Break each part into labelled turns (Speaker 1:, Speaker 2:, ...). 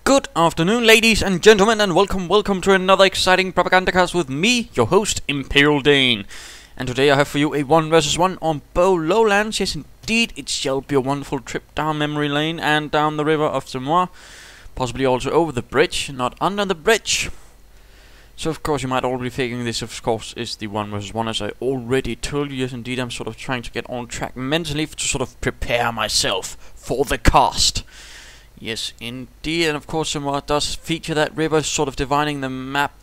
Speaker 1: Good afternoon, ladies and gentlemen, and welcome to another exciting Propagandacast with me, your host, Imperial Dane. And today I have for you a 1 vs 1 on Beaux Lowlands. Yes, indeed, it shall be a wonderful trip down memory lane and down the river of Semois. Possibly also over the bridge, not under the bridge. So of course you might already be figuring this, of course, is the 1 vs 1, as I already told you. Yes, indeed, I'm sort of trying to get on track mentally to sort of prepare myself for the cast. Yes, indeed, and of course Semois does feature that river sort of dividing the map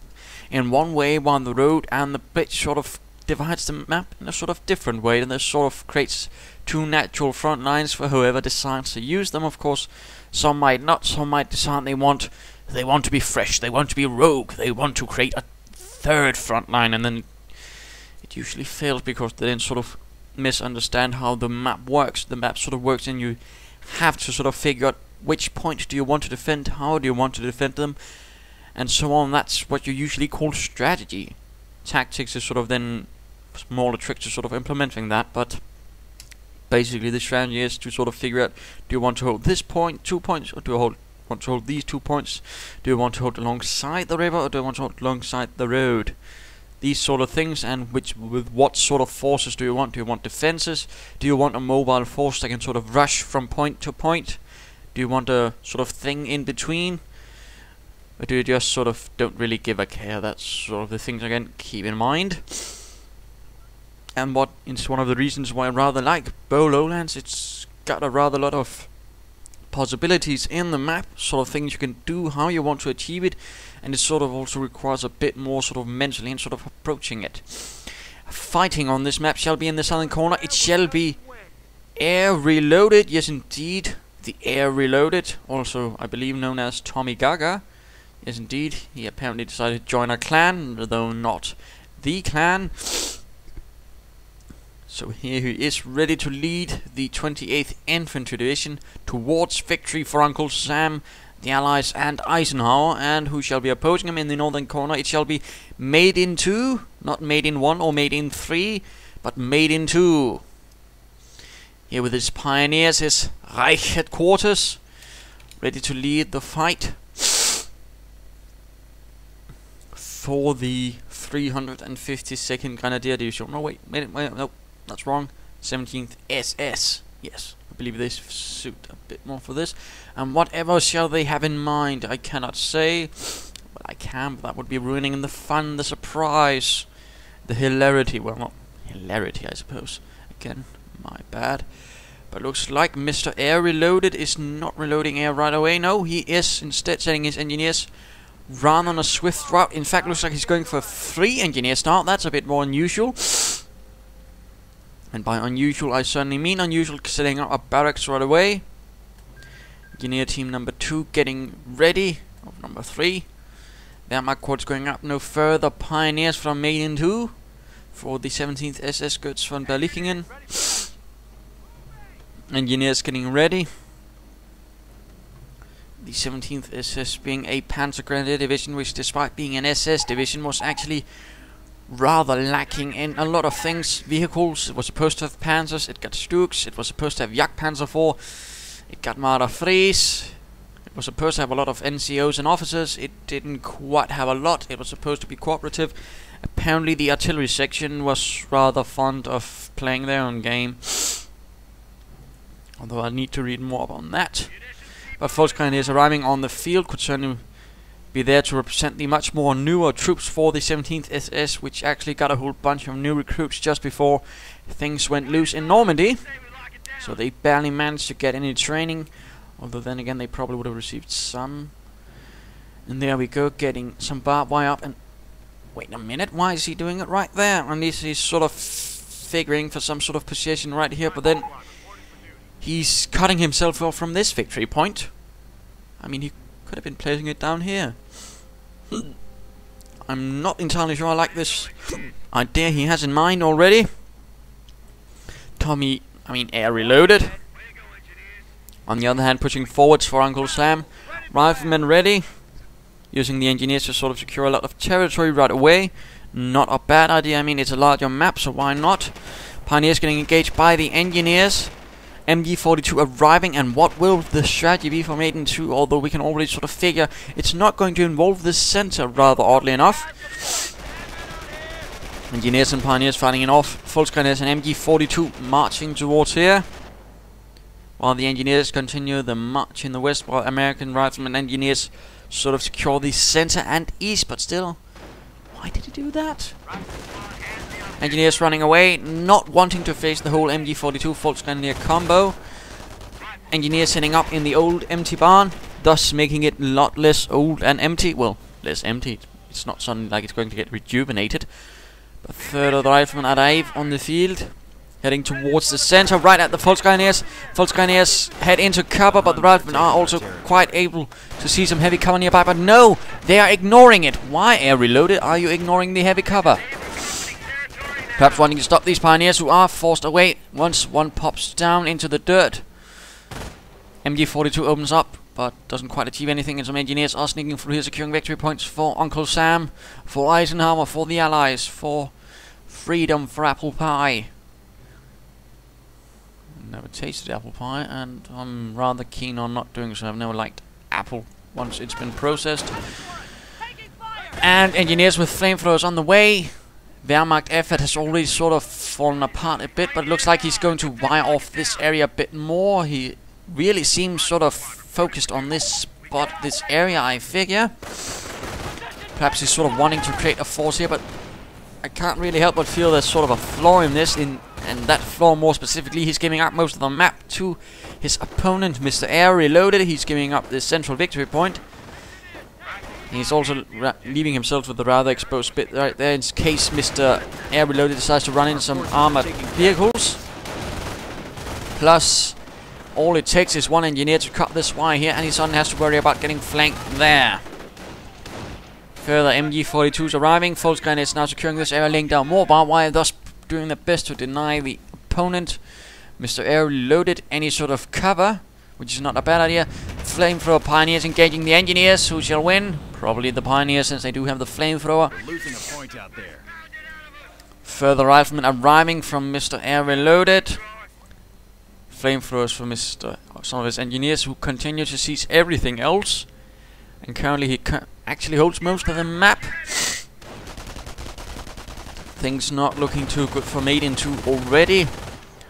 Speaker 1: in one way, while the road and the bridge sort of divides the map in a sort of different way, and this sort of creates two natural front lines for whoever decides to use them. Of course, some might not, some might decide they want to be fresh, they want to be rogue, they want to create a third front line, and then it usually fails because they then sort of misunderstand how the map works. The map sort of works, and you have to sort of figure out which point do you want to defend, how do you want to defend them, and so on. That's what you usually call strategy. Tactics is sort of then smaller tricks to sort of implementing that, but basically the strategy is to sort of figure out, do you want to hold this point, 2 points, or do you want to hold these 2 points? Do you want to hold alongside the river, or do you want to hold alongside the road? These sort of things, and with what sort of forces do you want? Do you want defenses? Do you want a mobile force that can sort of rush from point to point? Do you want a sort of thing in between? Or do you just sort of don't really give a care? That's sort of the things, again, keep in mind. And what is one of the reasons why I rather like Beaux Lowlands. It's got a rather lot of possibilities in the map, sort of things you can do, how you want to achieve it, and it sort of also requires a bit more sort of mentally and sort of approaching it. Fighting on this map shall be in the southern corner. It shall be AirReloaded. Yes, indeed. The AirReloaded, also I believe known as Tommy Gaga. Yes, indeed, he apparently decided to join a clan, though not the clan. So here he is, ready to lead the 28th Infantry Division towards victory for Uncle Sam, the Allies, and Eisenhower. And who shall be opposing him in the northern corner? It shall be Magin2, not Magin1 or Magin3, but Magin2. Here with his pioneers, his Reich headquarters, ready to lead the fight for the 352nd Grenadier Division. No, wait, no, that's wrong. 17th SS. Yes, I believe they suit a bit more for this. And whatever shall they have in mind, I cannot say. But I can, but that would be ruining the fun, the surprise, the hilarity. Well, not hilarity, I suppose. Again, my bad. But looks like Mr. AirReloaded is not reloading air right away. No, he is instead sending his engineers run on a swift route. In fact, looks like he's going for a 3 engineer start. That's a bit more unusual. And by unusual, I certainly mean unusual, setting up a barracks right away. Engineer team number 2 getting ready. Of number 3. Wehrmacht quads going up no further. Pioneers from Magin2 for the 17th SS goods from Berlichingen. Engineers getting ready. The 17th SS being a panzergrenadier division, which despite being an SS division was actually rather lacking in a lot of things. Vehicles, it was supposed to have panzers, it got Stuks, it was supposed to have Jagdpanzer 4, it got Marder Fries, it was supposed to have a lot of NCOs and officers, it didn't quite have a lot, it was supposed to be cooperative. Apparently the artillery section was rather fond of playing their own game. Although I need to read more up on that. But Force Grenadiers arriving on the field could certainly be there to represent the much more newer troops for the 17th SS, which actually got a whole bunch of new recruits just before things went loose in Normandy. So they barely managed to get any training, although then again they probably would have received some. And there we go, getting some barbed wire up. And wait a minute, why is he doing it right there? And he's sort of figuring for some sort of position right here, but then he's cutting himself off from this victory point. I mean, he could have been placing it down here. I'm not entirely sure I like this idea he has in mind already. AirReloaded. On the other hand, pushing forwards for Uncle Sam. Riflemen ready. Using the engineers to sort of secure a lot of territory right away. Not a bad idea. I mean, it's a larger map, so why not? Pioneers getting engaged by the engineers. MG42 arriving, and what will the strategy be for Magin2? Although we can already sort of figure it's not going to involve the center, rather oddly enough. Engineers and Pioneers fighting it off. Volksgrenadiers and MG42 marching towards here, while the Engineers continue the march in the west, while American Riflemen and Engineers sort of secure the center and east. But still, why did he do that? Engineers running away, not wanting to face the whole MG42 Volksgrenadier combo. Engineers setting up in the old empty barn, thus making it a lot less old and empty. Well, less empty. It's not something like it's going to get rejuvenated. But third of the Riflemen arrive on the field, heading towards the center, right at the Volksgrenadiers. Volksgrenadiers head into cover, but the Riflemen are also quite able to see some heavy cover nearby. But no, they are ignoring it. Why, AirReloaded, are you ignoring the heavy cover? Perhaps wanting to stop these Pioneers who are forced away once one pops down into the dirt. MG42 opens up, but doesn't quite achieve anything, and some Engineers are sneaking through here, securing victory points for Uncle Sam, for Eisenhower, for the Allies, for freedom, for apple pie. Never tasted apple pie, and I'm rather keen on not doing so. I've never liked apple once it's been processed. And Engineers with flamethrowers on the way. Wehrmacht effort has already sort of fallen apart a bit, but it looks like he's going to wire off this area a bit more. He really seems sort of focused on this spot, this area, I figure. Perhaps he's sort of wanting to create a force here, but I can't really help but feel there's sort of a flaw in this, and that flaw more specifically, he's giving up most of the map to his opponent, Mr. AirReloaded. He's giving up this central victory point. He's also leaving himself with a rather exposed bit right there in case Mr. AirReloaded decides to run in some armored vehicles. Plus, all it takes is one engineer to cut this wire here, and he suddenly has to worry about getting flanked there. Further MG42s arriving. Volksgrenadiers now securing this area, laying down more barbed wire, thus doing their best to deny the opponent, Mr. AirReloaded, any sort of cover, which is not a bad idea. Flamethrower Pioneers engaging the Engineers. Who shall win? Probably the Pioneers, since they do have the flamethrower.
Speaker 2: Losing a point out there.
Speaker 1: Further Riflemen arriving from Mr. AirReloaded. Flamethrowers for some of his Engineers, who continue to seize everything else. And currently he actually holds most of the map. Things not looking too good for Magin2 already.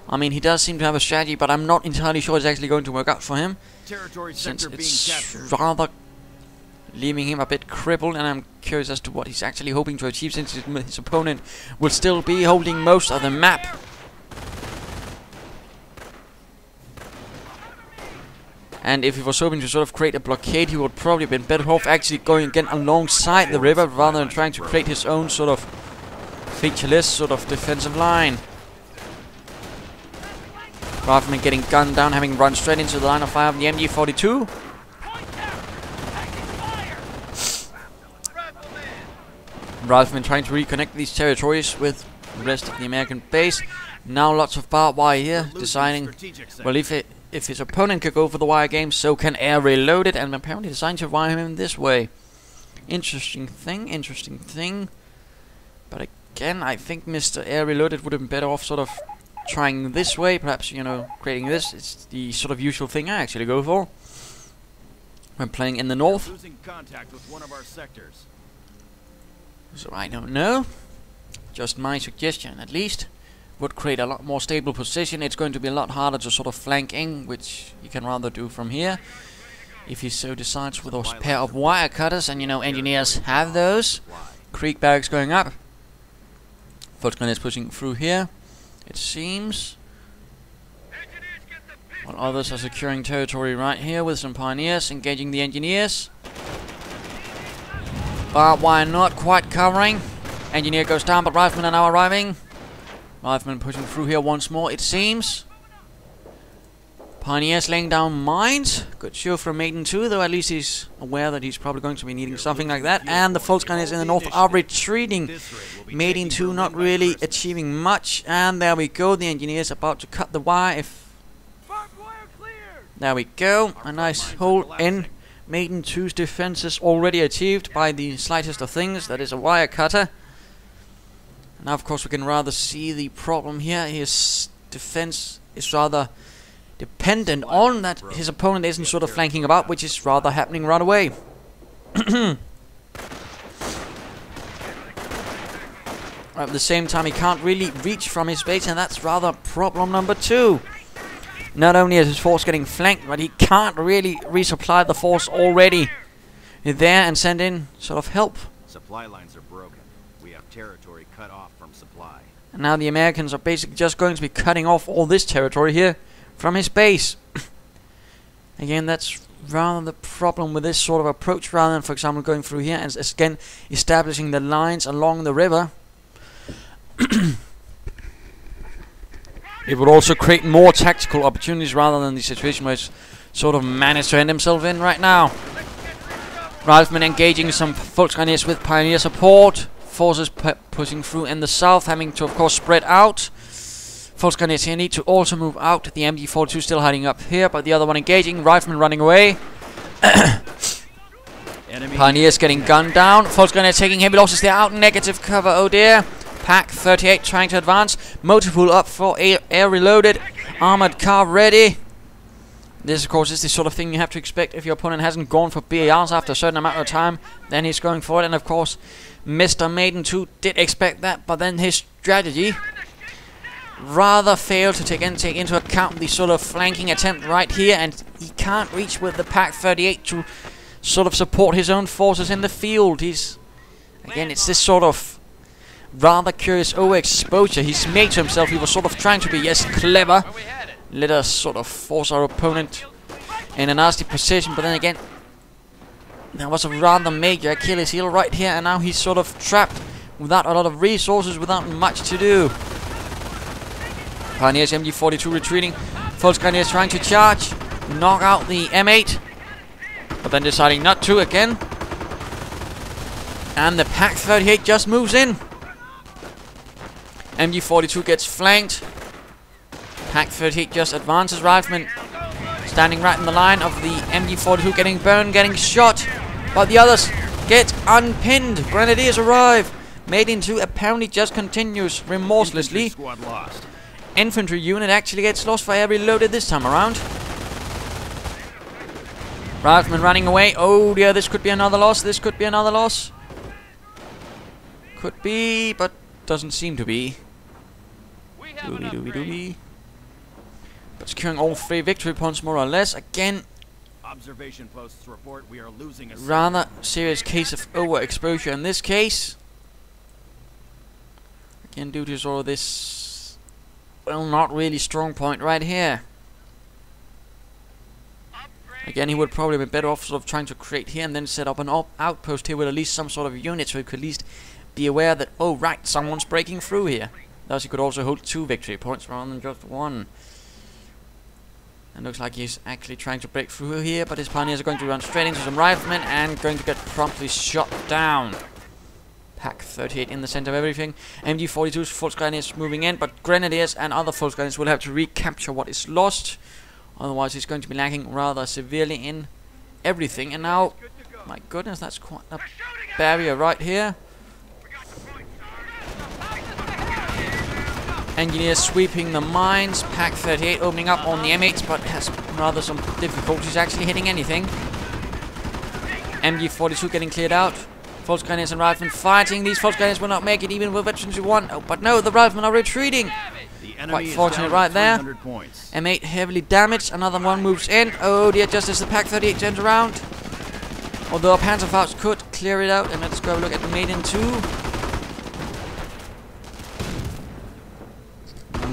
Speaker 1: I mean, he does seem to have a strategy, but I'm not entirely sure it's actually going to work out for him.
Speaker 2: Territory
Speaker 1: Since
Speaker 2: sector being
Speaker 1: it's
Speaker 2: captured.
Speaker 1: rather leaving him a bit crippled, and I'm curious as to what he's actually hoping to achieve, since his opponent will still be holding most of the map. And if he was hoping to sort of create a blockade, he would probably have been better off actually going again alongside the river, rather than trying to create his own sort of featureless sort of defensive line. Rifleman getting gunned down, having run straight into the line of fire of the MG42. Rifleman trying to reconnect these territories with the rest of the American base. Now lots of barbed wire here, deciding, well, if his opponent could go for the wire game, so can AirReloaded, and apparently deciding to wire him this way. Interesting thing. But again, I think Mr. AirReloaded would have been better off sort of trying this way, perhaps, you know, creating this. It's the sort of usual thing I actually go for when playing in the north.
Speaker 2: Losing contact with one of our sectors.
Speaker 1: So I don't know. Just my suggestion, at least. Would create a lot more stable position. It's going to be a lot harder to sort of flank in, which you can rather do from here, if he so decides, with those pair of wire cutters, and you know, Engineers have those. Creek barracks going up. Volksgrenadiers pushing through here, it seems. While others are securing territory right here with some Pioneers engaging the Engineers. Barbed wire not quite covering. Engineer goes down, but Riflemen are now arriving. Riflemen pushing through here once more, it seems. Pioneers laying down mines. Good show from Magin2, though at least he's aware that he's probably going to be needing something like that. And the Volksgrenadiers in the north are retreating. Magin2 not really achieving much. And there we go, the Engineers about to cut the wire. There we go, a nice hole in Magin2's defenses, already achieved by the slightest of things, that is a wire cutter. Now of course we can rather see the problem here. His defense is rather dependent on that his opponent isn't sort of flanking about, which is rather happening right away. At the same time, he can't really reach from his base, and that's rather problem number 2. Not only is his force getting flanked, but he can't really resupply the force already there and send in sort of help.
Speaker 2: Supply lines are broken. We have territory cut off from supply.
Speaker 1: And now the Americans are basically just going to be cutting off all this territory here from his base. Again, that's rather the problem with this sort of approach, rather than, for example, going through here and again establishing the lines along the river. It would also create more tactical opportunities rather than the situation where it's sort of managed to end himself in right now. Riflemen engaging some Volksgrenadiers with pioneer support. Forces pushing through in the south, having to of course spread out. Volksgrenadiers here need to also move out. The MG42 still hiding up here, but the other one engaging. Riflemen running away. Pioneers getting gunned down. Volksgrenadiers taking heavy losses. They're out in negative cover. Oh dear. Pack 38 trying to advance. Motor pool up for air reloaded. Armored car ready. This, of course, is the sort of thing you have to expect if your opponent hasn't gone for BARs after a certain amount of time. Then he's going for it, and of course, Mr. Magin2 did expect that, but then his strategy rather failed to take into account the sort of flanking attempt right here, and he can't reach with the Pack 38 to sort of support his own forces in the field. Again, it's this sort of rather curious overexposure he's made to himself. He was sort of trying to be, yes, clever. Let us sort of force our opponent in a nasty position, but then again, there was a rather major Achilles heel right here, and now he's sort of trapped without a lot of resources, without much to do. Pioneers MG42 retreating. Volksgrenadiers trying to charge, knock out the M8, but then deciding not to again. And the Pack 38 just moves in. MG42 gets flanked. Pack 38 just advances. Riflemen standing right in the line of the MG42, getting burned, getting shot, but the others get unpinned. Grenadiers arrive. Magin2 apparently just continues remorselessly.
Speaker 2: Squad lost.
Speaker 1: Infantry unit actually gets lost for AirReloaded this time around. Riflemen running away. Oh dear, this could be another loss. This could be another loss. Could be, but doesn't seem to be. Doobie. But securing all 3 victory points more or less. Again,
Speaker 2: Observation posts report we are losing a
Speaker 1: rather serious case of overexposure in this case. Again, due to sort of this, well, not really strong point right here. Again, he would probably be better off sort of trying to create here and then set up an outpost here with at least some sort of unit, so he could at least be aware that, oh right, someone's breaking through here. Thus he could also hold 2 victory points rather than just 1. And looks like he's actually trying to break through here, but his pioneers are going to run straight into some riflemen and going to get promptly shot down. Pack 38 in the center of everything. MG42's Volksgrenadiers moving in, but Grenadiers and other Volksgrenadiers will have to recapture what is lost. Otherwise he's going to be lacking rather severely in everything. And now, my goodness, that's quite a barrier right here. Engineers sweeping the mines. Pack 38 opening up on the M8s, but has rather some difficulties actually hitting anything. MG42 getting cleared out. Volksgrenadiers and riflemen fighting. These Volksgrenadiers will not make it even with veterans who won. Oh, but no, the riflemen are retreating. Quite fortunate right there. M8 heavily damaged. Another one moves in. Oh dear, just as the Pack 38 turns around. Although a Panzerfaust could clear it out. And let's go look at the Magin2.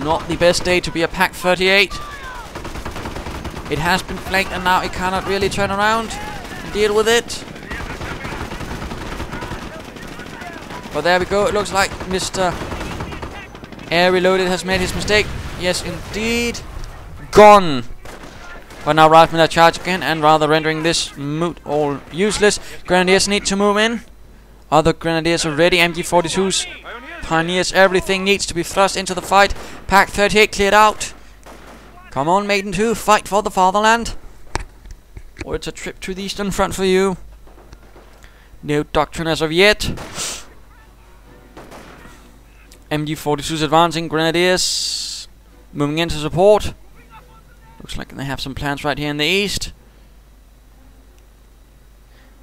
Speaker 1: Not the best day to be a Pack 38. It has been flanked and now it cannot really turn around and deal with it. But there we go. It looks like Mr. AirReloaded has made his mistake. Yes, indeed. Gone. But now riflemen are charged again and rather rendering this moot all useless. Grenadiers need to move in. Other Grenadiers are ready. MG42s, Pioneers, everything needs to be thrust into the fight. Pack 38 cleared out. Come on, Magin2, fight for the fatherland. Or it's a trip to the Eastern Front for you. No doctrine as of yet. MG42's advancing. Grenadiers moving in to support. Looks like they have some plans right here in the east.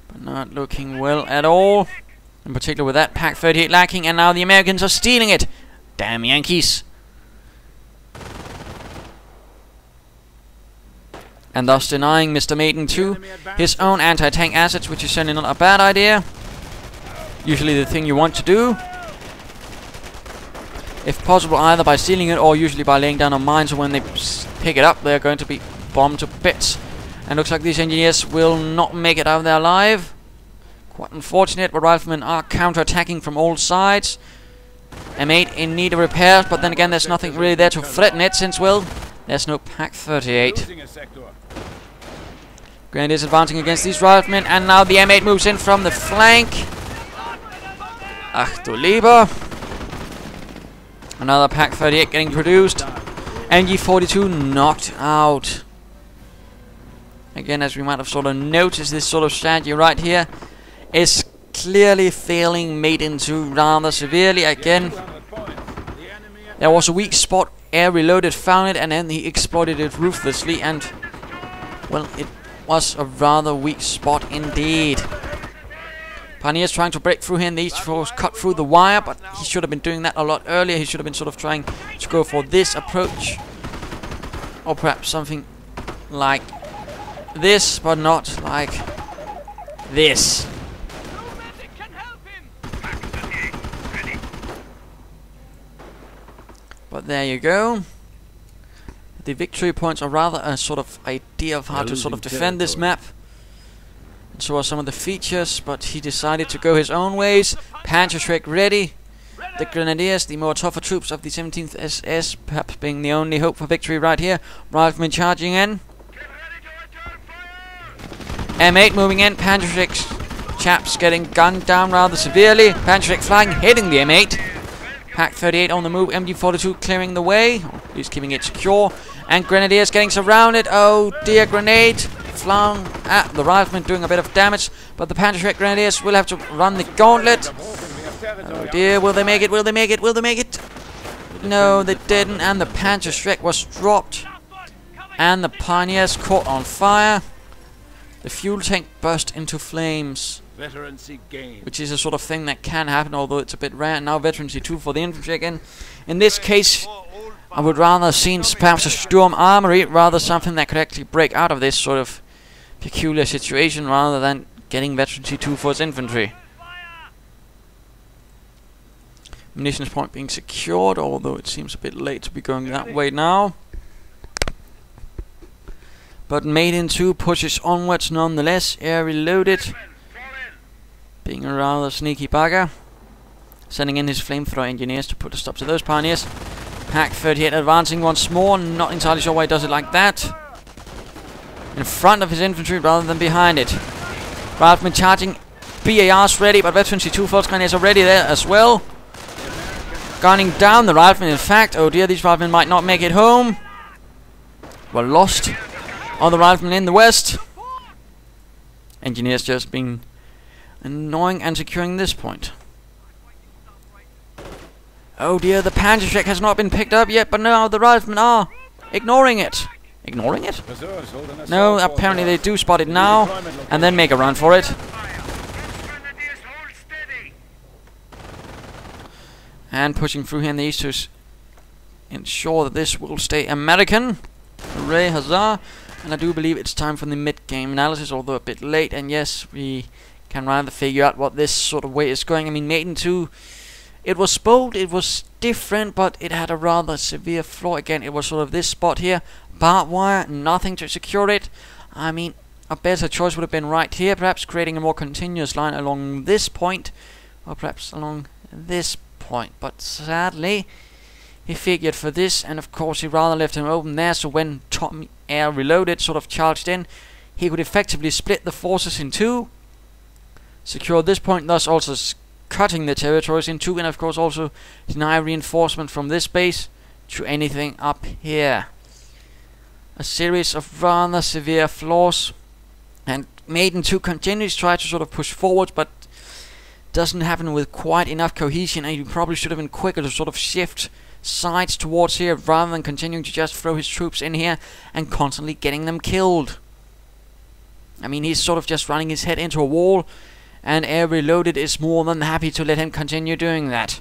Speaker 1: But not looking well at all. In particular with that Pack 38 lacking, and now the Americans are stealing it. Damn Yankees. And thus denying Mr. Magin2 his own anti-tank assets, which is certainly not a bad idea. Usually the thing you want to do. If possible, either by stealing it or usually by laying down a mine, so when they pick it up, they're going to be bombed to bits. And looks like these engineers will not make it out of there alive. Quite unfortunate, but riflemen are counter-attacking from all sides. M8 in need of repairs, but then again there's nothing really there to threaten it, since, well, there's no Pack 38. Grenadiers advancing against these riflemen, and now the M8 moves in from the flank. Ach du lieber. Another Pack 38 getting produced. MG42 knocked out. Again, as we might have sort of noticed, this sort of strategy right here is clearly failing Magin2 rather severely. Again, there was a weak spot. AirReloaded found it, and then he exploited it ruthlessly, and, well, it was a rather weak spot indeed. Pioneer's trying to break through here, and these force cut through the wire, but he should have been doing that a lot earlier. He should have been sort of trying to go for this approach, or perhaps something like this, but not like this. But there you go. The victory points are rather a sort of idea of how to sort of defend this map. And so are some of the features, but he decided to go his own ways. Panzergrenadiers ready. The Grenadiers, the more tougher troops of the 17th SS, perhaps being the only hope for victory right here. Riflemen charging in. M8 moving in. Panzergrenadiers chaps getting gunned down rather severely. Panzergrenadiers flying, hitting the M8. Pack 38 on the move. MG42 clearing the way. He's keeping it secure. And Grenadiers getting surrounded. Oh dear, grenade flung at the riflemen, doing a bit of damage. But the Panzergrenadiers Grenadiers will have to run the gauntlet. Oh dear, will they make it? Will they make it? Will they make it? No, they didn't. And the Panzergrenadier was dropped. And the Pioneers caught on fire. The fuel tank burst into flames.
Speaker 3: Veterancy gained.
Speaker 1: Which is a sort of thing that can happen, although it's a bit rare. Now Veterancy 2 for the infantry again. In this case, I would rather have seen perhaps a Sturm Armory, rather something that could actually break out of this sort of peculiar situation, rather than getting Veterancy 2 for its infantry. Munitions point being secured, although it seems a bit late to be going that way now. But Magin2 pushes onwards nonetheless. AirReloaded, being a rather sneaky bugger, sending in his flamethrower engineers to put a stop to those Pioneers. Pack 38 advancing once more, not entirely sure why he does it like that. In front of his infantry rather than behind it. Riflemen charging, BARs ready, but Veterancy 2 Force Grenadiers are ready there as well. Gunning down the riflemen, in fact. Oh dear, these riflemen might not make it home. Well, lost. Other riflemen in the west. Engineers just being annoying and securing this point. Oh dear, the Panzergrenadier has not been picked up yet, but now the riflemen are ignoring it. Ignoring it? No, apparently they do spot it now, and then make a run for it. And pushing through here in the east to ensure that this will stay American. Hooray, huzzah. And I do believe it's time for the mid-game analysis, although a bit late, and yes, we can rather figure out what this sort of way is going. I mean, Magin2, it was bold, it was different, but it had a rather severe flaw. Again, it was sort of this spot here, barbed wire, nothing to secure it. I mean, a better choice would have been right here, perhaps creating a more continuous line along this point, or perhaps along this point. But sadly, he figured for this, and of course he rather left him open there, so when Tom AirReloaded sort of charged in, he could effectively split the forces in two, secure this point, thus also cutting the territories in two, and of course also deny reinforcement from this base to anything up here. A series of rather severe flaws, and Magin2 continues to try to sort of push forward, but doesn't happen with quite enough cohesion, and you probably should have been quicker to sort of shift sides towards here rather than continuing to just throw his troops in here and constantly getting them killed. I mean, he's sort of just running his head into a wall, and AirReloaded is more than happy to let him continue doing that.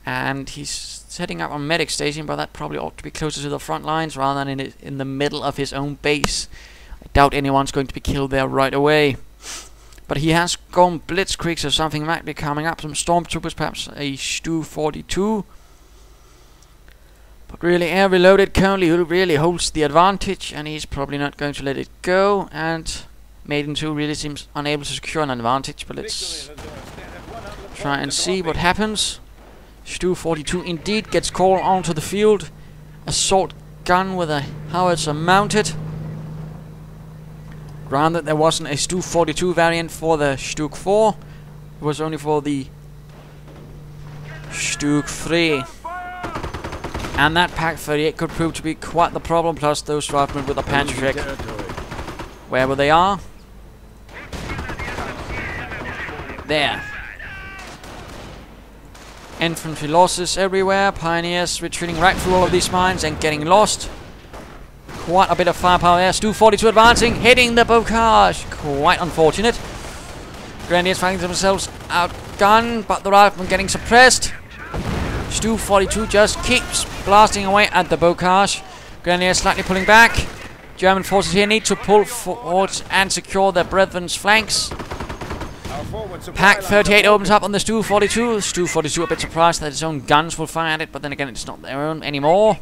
Speaker 1: And he's setting up a medic station, but that probably ought to be closer to the front lines rather than in the middle of his own base. I doubt anyone's going to be killed there right away. But he has gone blitzkrieg, so something might be coming up. Some stormtroopers, perhaps a Stu 42. But really, AirReloaded currently really holds the advantage, and he's probably not going to let it go. And Magin2 really seems unable to secure an advantage, but let's try and see what happens. Stu 42 indeed gets called onto the field. Assault gun with a howitzer mounted. Granted, there wasn't a Stu 42 variant for the Stuk 4. It was only for the Stuk 3. And that Pak 38 could prove to be quite the problem, plus those riflemen with a panzergrenadier. Wherever they are. There. Infantry losses everywhere. Pioneers retreating right through all of these mines and getting lost. Quite a bit of firepower there. Stu 42 advancing, hitting the bocage. Quite unfortunate. Grenadiers finding themselves outgunned, but the riflemen getting suppressed. Stu 42 just keeps blasting away at the bocage. Grenadiers slightly pulling back. German forces here need to pull forward and secure their brethren's flanks. Pak 38 opens up on the Stu 42. Stu 42 a bit surprised that his own guns will fire at it, but then again it's not their own anymore.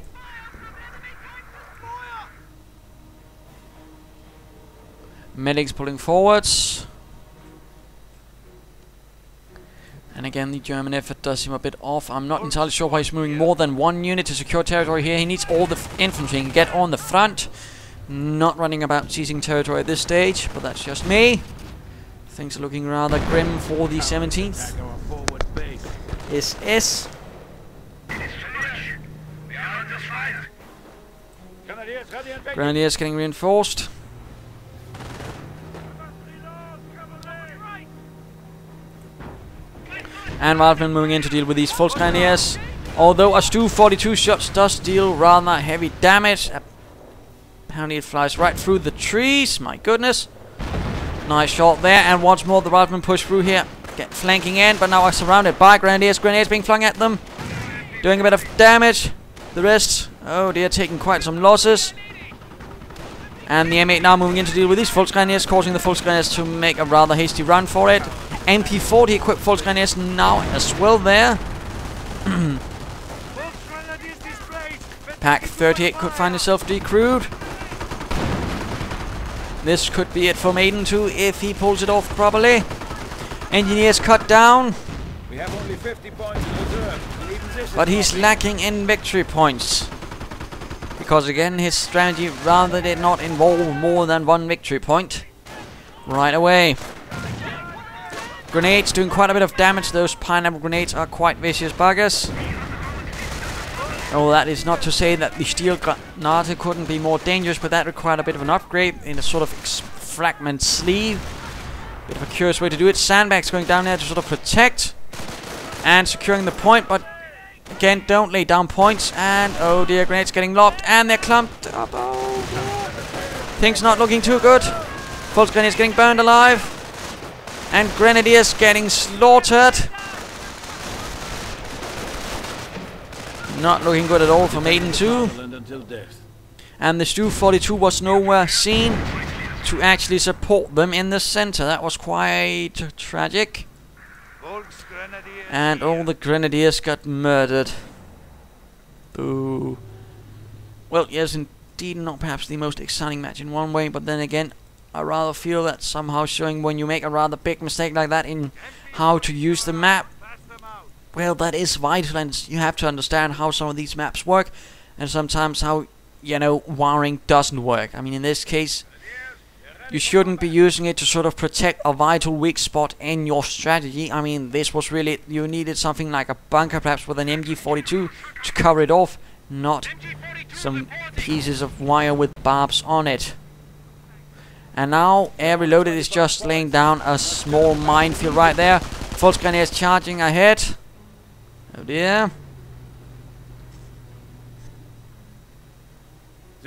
Speaker 1: Medics pulling forwards. And again, the German effort does seem a bit off. I'm not entirely sure why he's moving more than one unit to secure territory here. He needs all the infantry and get on the front. Not running about seizing territory at this stage, but that's just me. Things are looking rather grim for the 17th. SS. Grenadiers getting reinforced. And riflemen moving in to deal with these Volksgrenadiers. Although a Stu 42 shots does deal rather heavy damage. Apparently it flies right through the trees. My goodness. Nice shot there. And once more the riflemen push through here. Get flanking in, but now are surrounded by Grenadiers. Grenadiers being flung at them. Doing a bit of damage. The rest, oh dear, taking quite some losses. And the M8 now moving in to deal with these Volksgrenadiers, causing the Volksgrenadiers to make a rather hasty run for it. MP40 equipped Volksgrenadiers now as well there. Pak 38 could find himself decrewed. This could be it for Magin2 if he pulls it off properly. Engineers cut down.
Speaker 3: We have only 50 points in reserve.
Speaker 1: But he's lacking in victory points. Because again, his strategy rather did not involve more than one victory point. Right away. Grenades doing quite a bit of damage. Those pineapple grenades are quite vicious buggers. Oh, that is not to say that the steel granate couldn't be more dangerous, but that required a bit of an upgrade in a sort of fragment sleeve. Bit of a curious way to do it. Sandbags going down there to sort of protect and securing the point, but again, don't lay down points. And oh dear, grenades getting locked and they're clumped up. Oh, things not looking too good. Volksgrenadiers getting burned alive. And Grenadiers getting slaughtered. Not looking good at all for Magin2. And the Stu 42 was nowhere seen to actually support them in the center. That was quite tragic. And all the Grenadiers got murdered. Boo. Well, yes, indeed, not perhaps the most exciting match in one way, but then again, I rather feel that somehow showing when you make a rather big mistake like that in how to use the map, well, that is vital, and you have to understand how some of these maps work, and sometimes how, you know, wiring doesn't work. I mean, in this case, you shouldn't be using it to sort of protect a vital weak spot in your strategy. I mean, this was really, you needed something like a bunker, perhaps with an MG42 to cover it off, not some pieces of wire with barbs on it. And now AirReloaded is just laying down a small minefield right there. Volksgrenadiers charging ahead. Oh dear.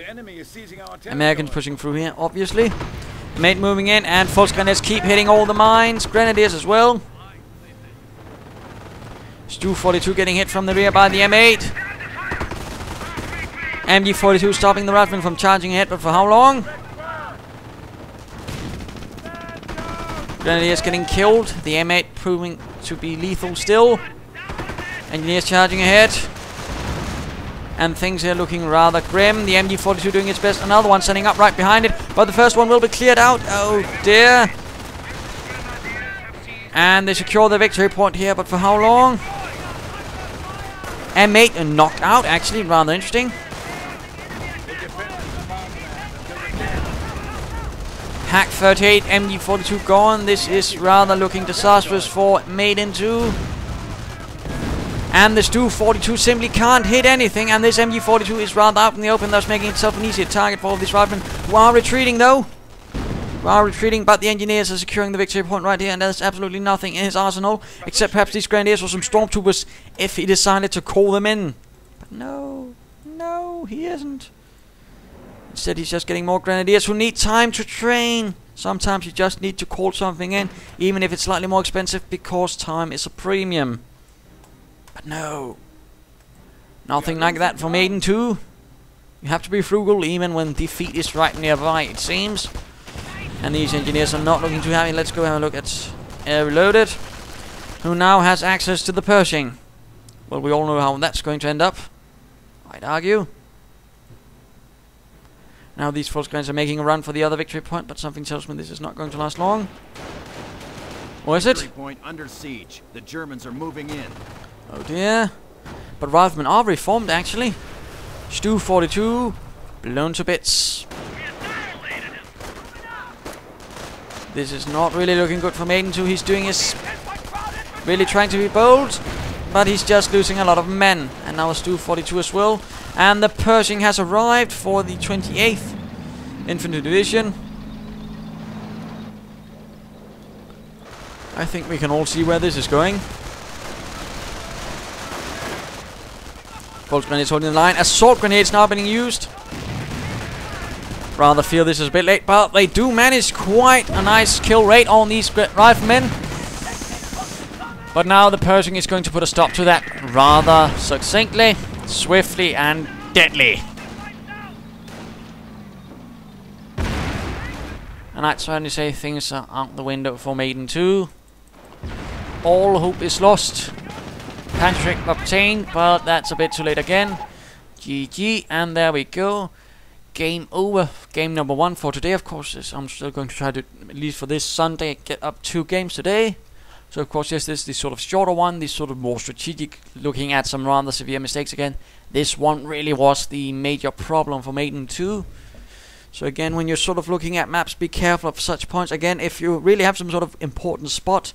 Speaker 3: The enemy is seizing our territory.
Speaker 1: Americans pushing through here, obviously. Mate moving in, and false grenadiers keep hitting all the mines. Grenadiers as well. Stu 42 getting hit from the rear by the M8. MG42 stopping the riflemen from charging ahead, but for how long? Grenadiers getting killed. The M8 proving to be lethal still. Engineers charging ahead. And things are looking rather grim. The MG42 doing its best. Another one setting up right behind it. But the first one will be cleared out. Oh dear. And they secure the victory point here. But for how long? M8 knocked out. Actually, rather interesting. Hack 38, MG42 gone. This is rather looking disastrous for Magin2. And the Stu 42 simply can't hit anything, and this MG42 is rather out in the open, thus making itself an easier target for all these riflemen who are retreating though. But the engineers are securing the victory point right here, and there's absolutely nothing in his arsenal, except perhaps these grenadiers or some stormtroopers if he decided to call them in. But no, he isn't. Instead, he's just getting more grenadiers who need time to train. Sometimes you just need to call something in, even if it's slightly more expensive, because time is a premium. But no. Nothing like that for Magin2. You have to be frugal even when defeat is right nearby, it seems. And these engineers are not looking too happy. Let's go have a look at AirReloaded, who now has access to the Pershing. Well, we all know how that's going to end up, I'd argue. Now these false guys are making a run for the other victory point, but something tells me this is not going to last long. Or is it?
Speaker 2: Victory point under siege. The Germans are moving in.
Speaker 1: Oh dear. But riflemen are reformed actually. Stu 42 blown to bits. This is not really looking good for Magin2. He's doing his really trying to be bold, but he's just losing a lot of men. And now Stu 42 as well. And the Pershing has arrived for the 28th Infantry Division. I think we can all see where this is going. False grenades holding the line. Assault grenades now being used. Rather feel this is a bit late, but they do manage quite a nice kill rate on these riflemen. But now the Pershing is going to put a stop to that rather succinctly, swiftly and deadly. And I'd certainly say things are out the window for Magin2. All hope is lost. Panzergrenadiers obtained, but that's a bit too late again. GG, and there we go. Game over. Game number 1 for today, of course. I'm still going to try to, at least for this Sunday, get up 2 games today. So of course, yes, this is the sort of shorter one, the sort of more strategic, looking at some rather severe mistakes again. This one really was the major problem for Magin2. So again, when you're sort of looking at maps, be careful of such points. Again, if you really have some sort of important spot,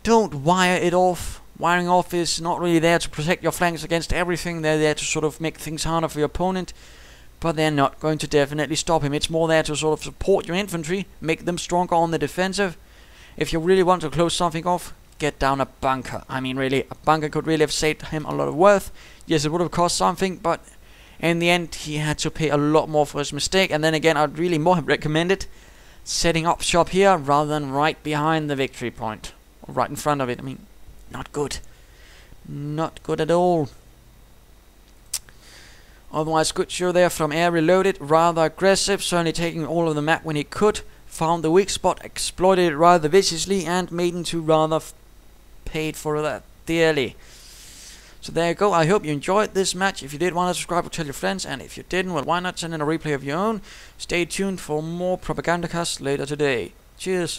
Speaker 1: don't wire it off. Wiring off is not really there to protect your flanks against everything. They're there to sort of make things harder for your opponent, but they're not going to definitely stop him. It's more there to sort of support your infantry, make them stronger on the defensive. If you really want to close something off, get down a bunker. I mean, really, a bunker could really have saved him a lot of worth. Yes, it would have cost something, but in the end, he had to pay a lot more for his mistake. And then again, I'd really more have recommended setting up shop here rather than right behind the victory point, or right in front of it. I mean, not good. Not good at all. Otherwise, good show there from AirReloaded. Rather aggressive, certainly taking all of the map when he could. Found the weak spot, exploited it rather viciously, and Magin2 rather paid for that dearly. So there you go. I hope you enjoyed this match. If you did, want to subscribe or tell your friends, and if you didn't, well, why not send in a replay of your own? Stay tuned for more Propagandacast later today. Cheers.